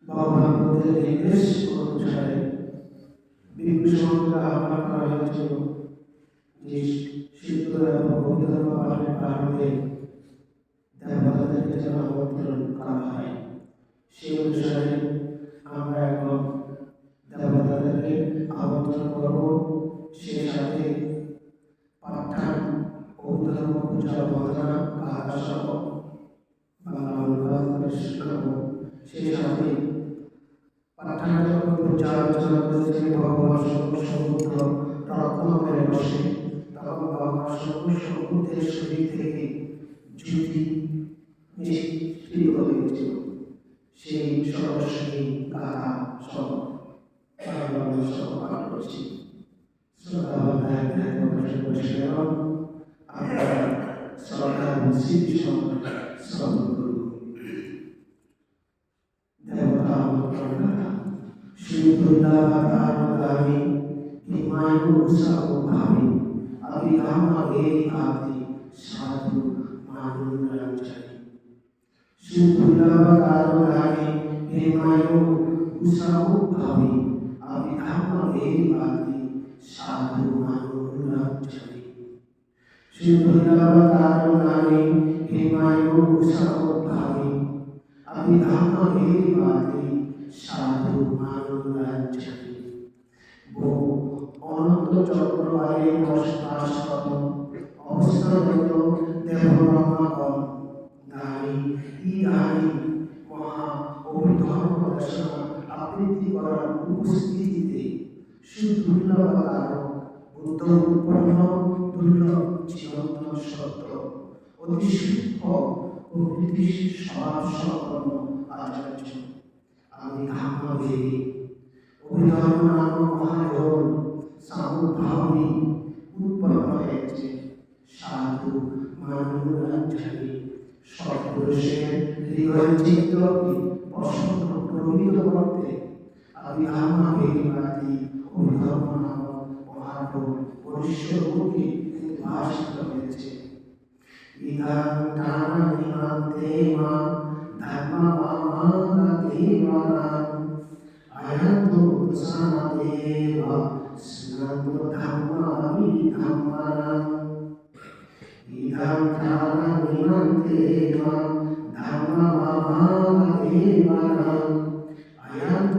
ভগবানের নির্দেশ অনুসারে বিভূষণকে আহ্বান করা হয়েছিল যে সিদ্ধ এবং পবিত্র পাঠের কারণে দেবতাদেরকে যেন আমন্ত্রণ করা হয়। সেই অনুসারে আমরা এখন দেবতাদেরকে আমন্ত্রণ করব। সেই সাথে পাঠান পবিত্র পূজা বন্দনা গাথা সহ বাংলা অনুবাদ করে শিখাবো। সেই সাথে পাঠান যখন পূজা আলোচনা করেছে ভগবান সমুদ্র রত্নময় বসে, তখন ভগবান সমুদ্রের শরীর থেকে জ্যোতি নিষ্ক্রিয় হয়েছিল। সেই সরস্বতী গাথা সহ পাঠ করছি। অনন্ত চক্রবালে বসবাসরত অবস্থারত দেবব্রহ্মাগণ দানি ইদানি মহা অভিধর্ম দর্শন আবৃত্তি করার উপস্থিতিতে সুদুর্লভতার বুদ্ধ উৎপন্ন দুর্লভ চিরন্তন সত্য অতি সূক্ষ্ম প্রকৃতি স্বভাব সম্পন্ন আচার্য আমি ধামাদেবী অভিধর্ম নাম মহাযোগ সামুদ্ভাবী উৎপন্ন হয়েছে। সাধু মানবরাজ্ঞী সৎপুরুষের হৃদয় চিত্তকে বসন্ত প্রমিত করতে আমি ধামাদেবী অভিধর্ম নাম মহাযোগ পরিশ্বরূপে ভাষিত হয়েছে। ইদাং টানা নিমান্তে মা ধর্মা মামা দেবানাং আয়ান্ত সানাদেব স্নাত ধর্মামি ধর্মানাং ইদাং টানা নিমান্তে মা ধর্মা মামা দেবানাং আয়ান্ত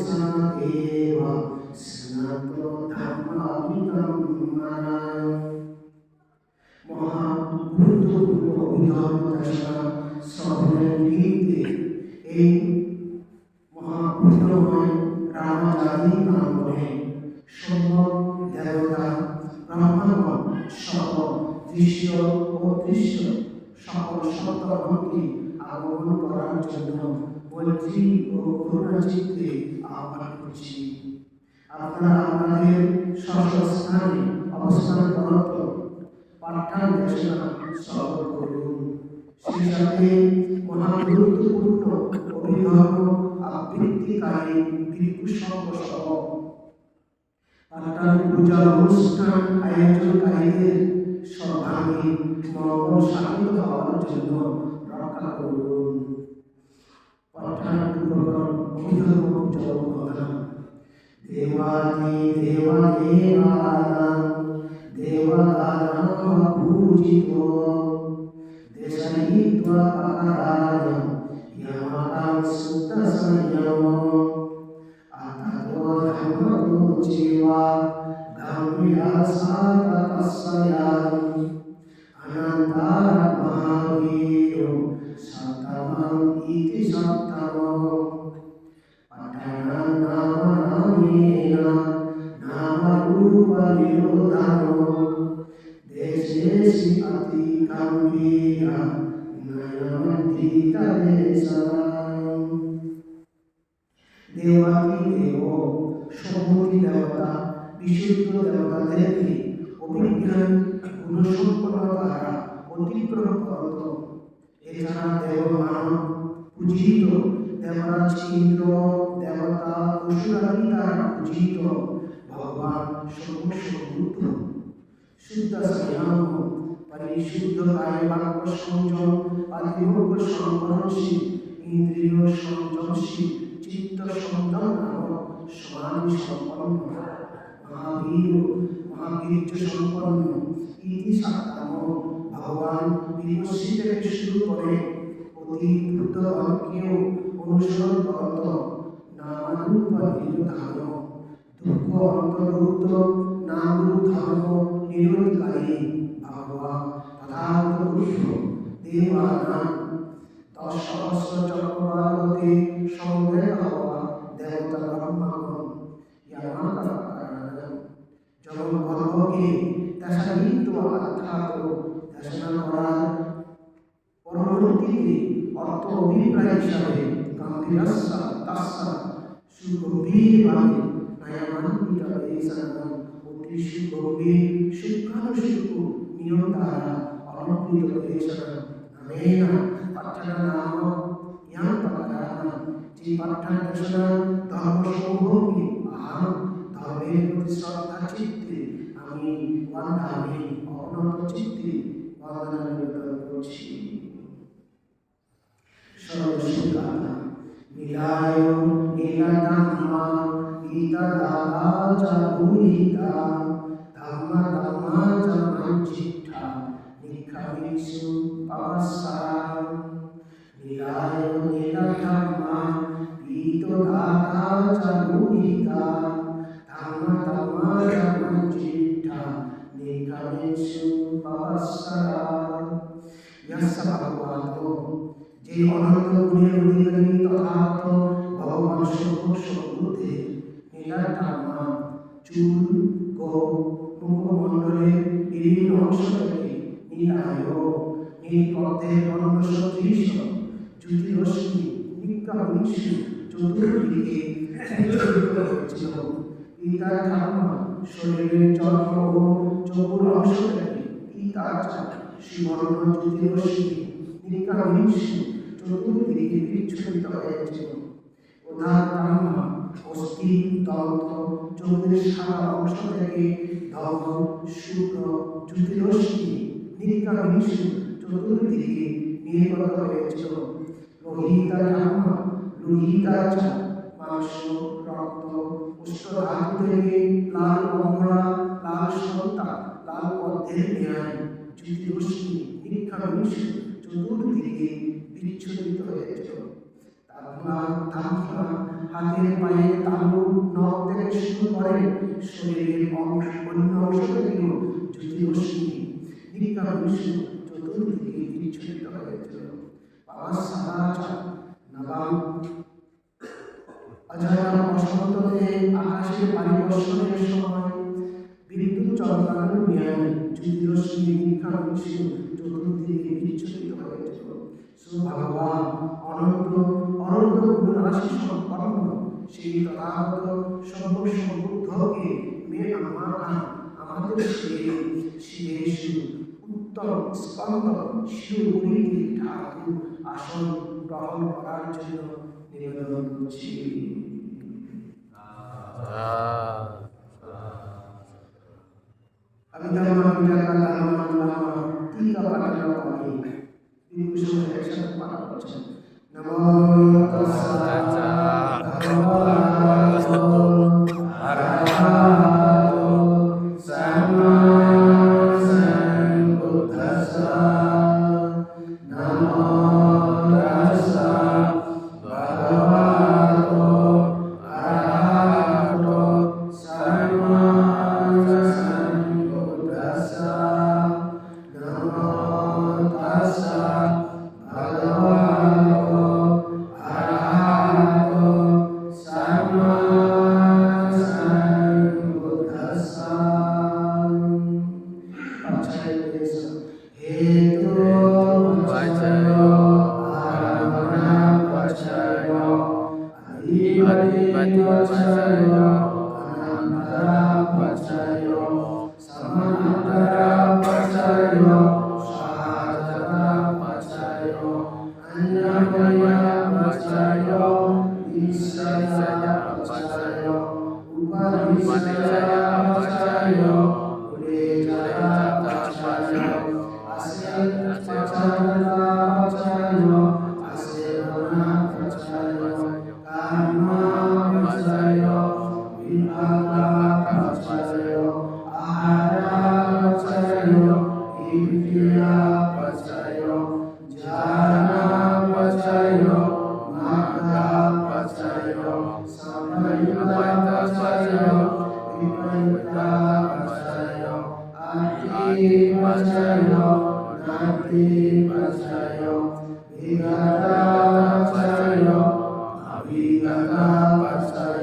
সানাদেব স্নাত ধর্মামি ধর্মানাং। মহা গুরুত্বপূর্ণ অভিধর্ম দর্শন সাধনের নিমিত্তে এই মহাপুত্রময় রামাজাতি প্রাঙ্গণে সম্ভব দেবতা ব্রহ্মাগণ সহ দৃশ্য ও অদৃশ্য সকল সত্তাগণকে আগমন করার জন্য মৈত্রী ও করুণাচিত্তে আহ্বান করছি। আপনারা আপনাদের স্বস্থানে অবস্থান করত পাঠান দেশনা শ্রবণ করুন। সেই সাথে মহাগুরুত্বপূর্ণ অভিধর্ম আবৃত্তিকারী ভিক্ষু সংঘ সহ পাঠান পূজা অনুষ্ঠান আয়োজনকারীদের সর্বাঙ্গীন মঙ্গল সাধিত হওয়ার জন্য রক্ষা করুন। পাঠান উপকরণ অভিধর্ম পূজা বন্দনা। দেবাদি দেবানাং দেবদানং পূজিত দেশায়িত্বা পাকারায়ং ইয়ামাকাং সুত্তসংযম আততো ধর্মতো চেবা গাম্ভীরাসাতকস্যাং অনন্তার মহাবীর সপ্তমং ইতি সপ্তমঃ পাঠানাং নামেন নামরূপনিরোধনঃ দেশেষু অতি গম্ভীরা নয়নন্তি তদেশাং। দেবাদি দেব সমুতি দেবতা বিশুদ্ধ দেবতাদেরকে অভিজ্ঞান গুণসম্পন্ন দ্বারা অতিক্রম করত। এছাড়া দেব মানব পূজিত দেবরাজ ইন্দ্র দেবতা পশুরাদি দ্বারা পূজিত ভগবান সর্বসমুদ্ধ শুদ্ধ সংযম পরিশুদ্ধ কায় বাক্য সংযম আদিভোগ সংবরণশীল ইন্দ্রিয় সংযমশীল চিত্ত সংযম নামক সমাধি সম্পন্ন মহাবীর্য সম্পন্ন ইতি সপ্তম ভগবান বিভূষি থেকে শুরু করে অতি বুদ্ধগণকেও অনুসরণ করত নামরূপ নিরোধান দুঃখ অন্তর্ভুক্ত নামরূপ ধর্ম নিরোধকারী ভগবান তথাগত বুদ্ধ দেবানাং দশসহস্র চক্রবালতে সমবেত হওয়া দেবতা ব্রহ্মাগণ ইয়ামাকারায়ণ জগৎবর্গকে দেশায়িত্বা অর্থাৎ দেশনা করার পরবর্তীতে অর্থ অভিপ্রায় হিসাবে গাম্ভীরস্যা তাস্যা সুগম্ভীরভাবে নয়মান্বিত দেশানাং অতি সুগম্ভীর সূক্ষ্মানুসূক্ষ্ম নিয়ম দ্বারা অলঙ্কৃত দেশানাং নামেন পাঠান নাম ইয়াং পাঠানাং। যে পাঠান দেশনা ধর্মসমূহকে আহং ধর্মের প্রতি শ্রদ্ধা চিত্তে আমি বন্দামি অনন্ত চিত্তে বন্দনা নিবেদন করছি। সর্বশিকানা নীলায় নীলধাম্মা গীতাদাতা চ ভূয়িতা ধাম্মা ধাম্মা চ মঞ্চিষ্ঠা নিক্ষামিষু পাবসারাম। নীলায় নীলধাম্মা গীতদাতা চ ভূয়িতা ধাম্মা ধাম্মা চ মঞ্চিষ্ঠা নিক্ষামিষু পাবসারাম। यस्य भगवतो যে অনন্ত গুণের অধিকারী তথাগত ভগবান সর্বসমুদ্ধে নীলাধাম্মা চুল গোপ মুখমণ্ডলের বিভিন্ন অংশ থেকে নীলায় নীলপদ্মের বর্ণ সদৃশ জ্যোতিরশ্মি নিক্ষামিষু চতুর্দিকে বিস্তৃত হয়েছিল। নীলাধাম্মা শরীরের চর্ম ও চকুর অংশ থেকে পীতাচা সুবর্ণ জ্যোতিরশ্মি নিক্ষামিষু চতুর্দিকে বিচ্ছুরিত হয়েছিল। উদাহরণ অস্থি দন্ত চোখের সাদা অংশ থেকে ধর্ম শুক্র জ্যোতিরশ্মি নিক্ষামিষু চতুর্দিকে নির্গত হয়েছিল। লোহিতা ধাম্মা লোহিতাচা মাংস রক্ত উষ্টধাতু থেকে লাল কমলা লাল সন্তা লাল পদ্মের ন্যায় জ্যোতিরশ্মি নিক্ষামিষু চতুর্দিকে বিচ্ছুরিত হয়েছিল। হাতের পায়ে তালু নখ থেকে শুরু করে শরীরের অন্য অংশ থেকেও জ্যোতিরশ্মি নিক্ষামিষু চতুর্দিকে বিচ্ছুরিত হয়েছিল। পাবসারাচা নবাম অজানা বসন্ততে আকাশের পরিবর্ষণের সময় বিদ্যুৎ চমকানোর ন্যায় জ্যোতিরশ্মি নিক্ষামিষু চতুর্দিকে বিচ্ছুরিত হয়েছিল। ভগবান অনন্ত গুণরাশি সম্পন্ন সেই তথাগত সর্বসমুদ্ধকে আমাদের শিবেষু উত্তম স্কন্দ শিরোমণিতে ঠাকুর আসন গ্রহণ করার জন্য নিবেদন করছি। আমি ধর্ম টিকা পাঠানো পারি বিভূষণ একসাথে পাঠ করছেন। নমো তাস্সা ভগবতো আরহাতো সাম্মা সম্বুদ্ধাস্সা। নমো তাস্সা ভগবতো আরহাতো সাম্মা সম্বুদ্ধাস্সা। নমো তাস্সা ভগবতো আরহাতো সাম্মা সম্বুদ্ধাস্সা। হেতু পচয় আরমনা পচয় আধিপতি পচয় অনন্তরা পচয় সমন্তরা পচয় সহাজাতা পচয় অন্যময়া পচয় নিঃশ্রয় পচয় উপনিষয় পচয় উরেজয়া পচয় আসেন পচয়তা পচয় আসেনা পচয় কর্মা পচয় বিভাগা পচয় আহারা পচয় ইন্দ্রিয়া পচয় জ্ঞানা পচয় মার্গা পচয় সময়তা পচয় বিপরীতা পচয় আতি পচয় নাতি পচয় বিগতা পচয় অভিগতা পচয়।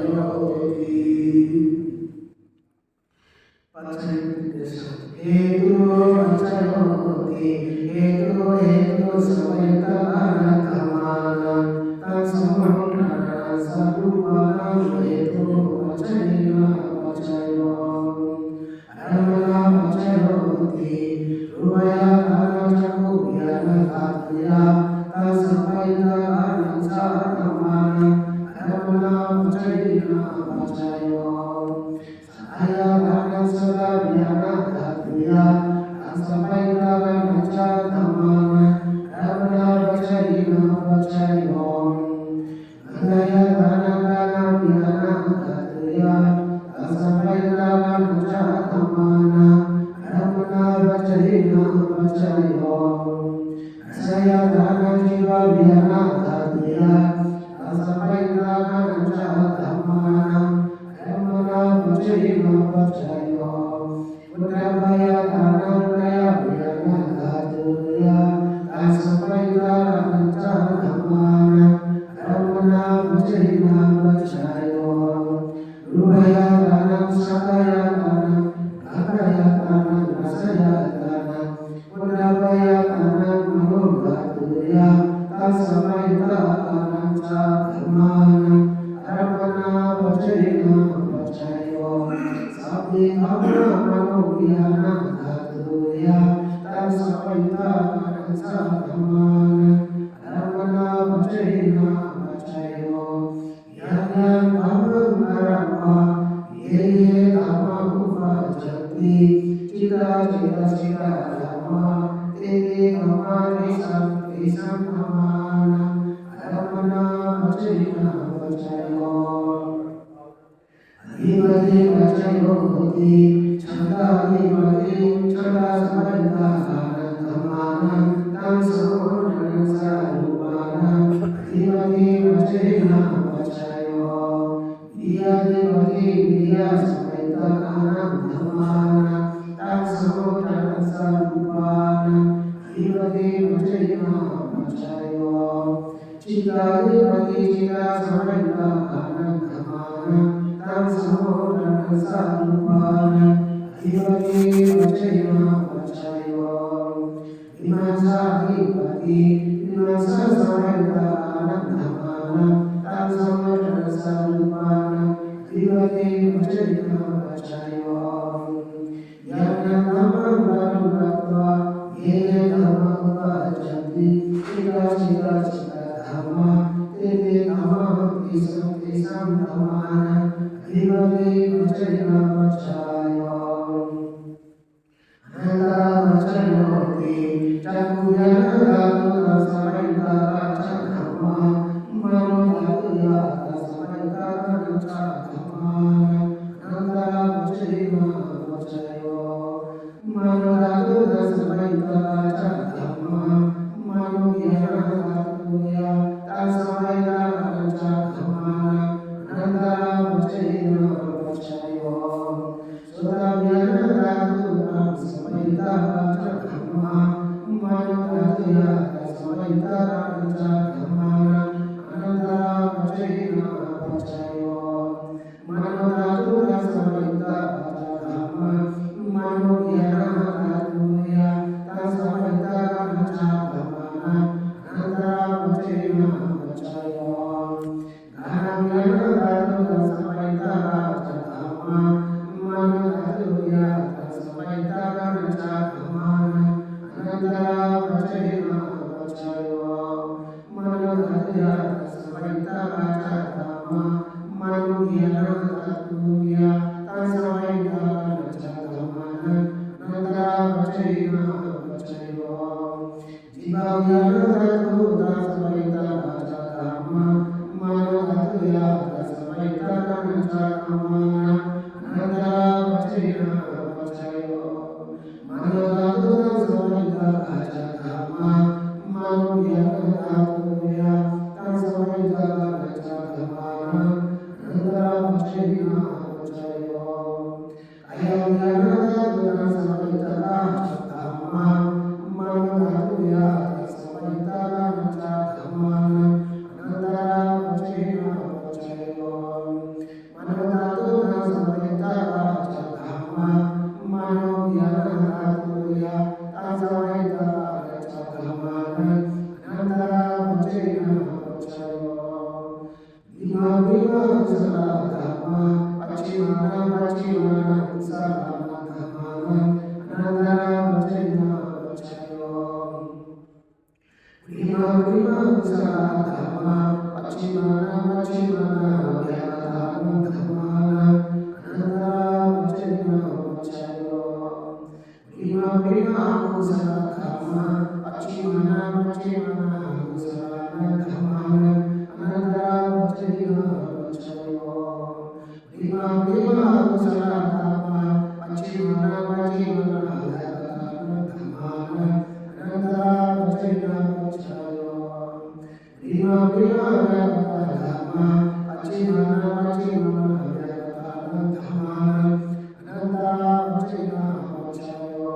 हेतु पचयोति हेतु हेतु समयता अनर्थमाना तत्समुद्रना स्वरूपाना हेतु पचयना पचयो अरमना पचयोति रूपया कालचको ज्ञान धातुया तत्समयता अनर्थमाना अरमना पचयना पचयो आया गाना सदा ज्ञाना धातुया असमयता गणचा धम्माना रमना पचयना पचयो आया गाना गाना ज्ञाना धातुया असमयता गणचा धम्माना रमना पचयना पचयो आया गाना जीवा ज्ञाना धातुया असमयता गणचा धम्माना रमना पचयना पचयो उद्रवया कानत्रया ज्ञाना धातुया असमयता गणचा धम्माना रमना पचयना पचयो रूपया कानं सकया कानं घटया कानं रसया कानं उद्रवया कानं मनो धातुया असमयता गणचा धम्माना रमना पचयना पचयो साधे भावना मनो ज्ञाना धातुया तत्समयता गणचा धम्माना रमना पचयना पचयो ज्ञान भावं नरवा ये ये धम्मा उपजन्ति चिता चिता चिता धम्मा ते ते धम्मा तेषां धम्माना रमना पचयना पचयो अधिपति पचयोति छन्दाधिपति छन्दा समयता धम्माना तत्समुद्रना रूपाना अधिपति पचयना पचयो विद्याधिपति विद्या समयता धम्माना तत्समुद्रना रूपाना अधिपति पचयना पचयो चित्ताधिपति चित्ता समयता धम्माना तत्समुद्रना रूपाना अधिपति पचयना पचयो विमर्शाधिपति विमर्शा समयता धम्माना तत्समुद्रना रूपाना अधिपति पचयना पचयो ज्ञानं धम्मं ये धम्मा उपपद्यन्ति धम्मा ते धम्मान्ति तेषां धम्मानां अधिपते वचैन वचायो अनन्तरवचनोऽपि चक्षुर्यनदातुरसमैतराचधम्मा मनोधातुया तस्मैतराचधम्मा अनन्तरवचैन वचयो मनोधातुरसमैतराचधम्मा मनोज्ञानधातुया तस्मैतराचधम्मा अनन्तरवचैन वचयो धम्मा मनोधातुया तस्मैतराचधम्मा अनन्तरवचैन वचयो मनोधातुरसमैतराचधम्मा मनोज्ञानधातुया तस्मैतराचधम्मा अनन्तरवचैन वचयो ज्ञानधातुरसमैतराचधम्मा मनोधातुया तस्मैतराचधम्मा अनन्तरवचैन वचयो मनोधातुया तस्मैतराचधम्मा मनोज्ञानधातुया तस्मैतराचधम्मा अनन्तरवचैन वचयो जीवज्ञानधातु तस्मैतराचधम्मा मनोधातुया तस्मैतराचधम्मा अनन्तरवचैन वचयो मनोधातुरसमैतराचधम्मा मनोज्ञानधातुया तस्मैतराचधम्मा अनन्तरवचैन वचयो अयं ज्ञानधातुरसमैतराचधम्मा मनोधातुया तस्मैतराचधम्मा अनन्तरवचैन वचयो मनोधातुरसमैतराचधम्मा मनोज्ञानधातुया तस्मैतराचधम्मा अनन्तरवचैन वचयो धम्मा पश्चिमाना धम्मा अनन्तरवचैन वचयो धम्मा पश्चिमाना धम्मा अनन्तरवचैन वचयो धम्मा पश्चिमाना धम्मा अनन्तरवचैन वचयो धम्मा पश्चिमाना धम्मा अनन्तरवचैन वचयो धम्मा पश्चिमाना धम्मा अनन्तरवचैन वचयो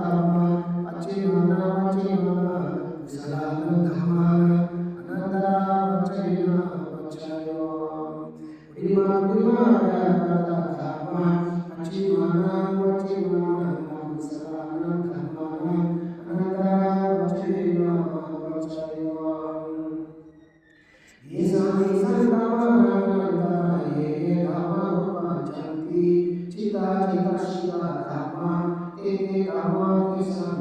धम्मा पश्चिमाना धम्मा अनन्तरवचैन वचयो धम्मा पश्चिमाना धम्मा अनन्तरवचैन वचयो ये धम्मा उपपद्यन्ति धम्मा ते धम्मा तेषां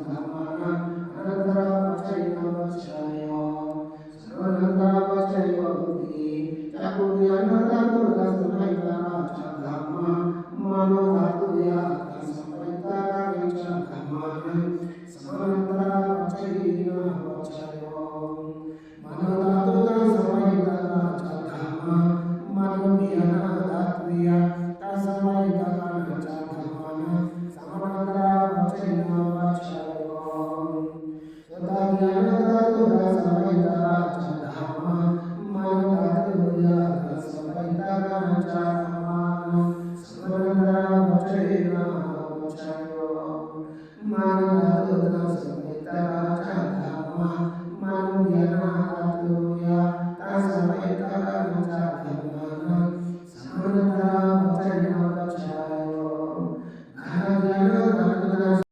धम्मानां अनन्तरवचैन वचयो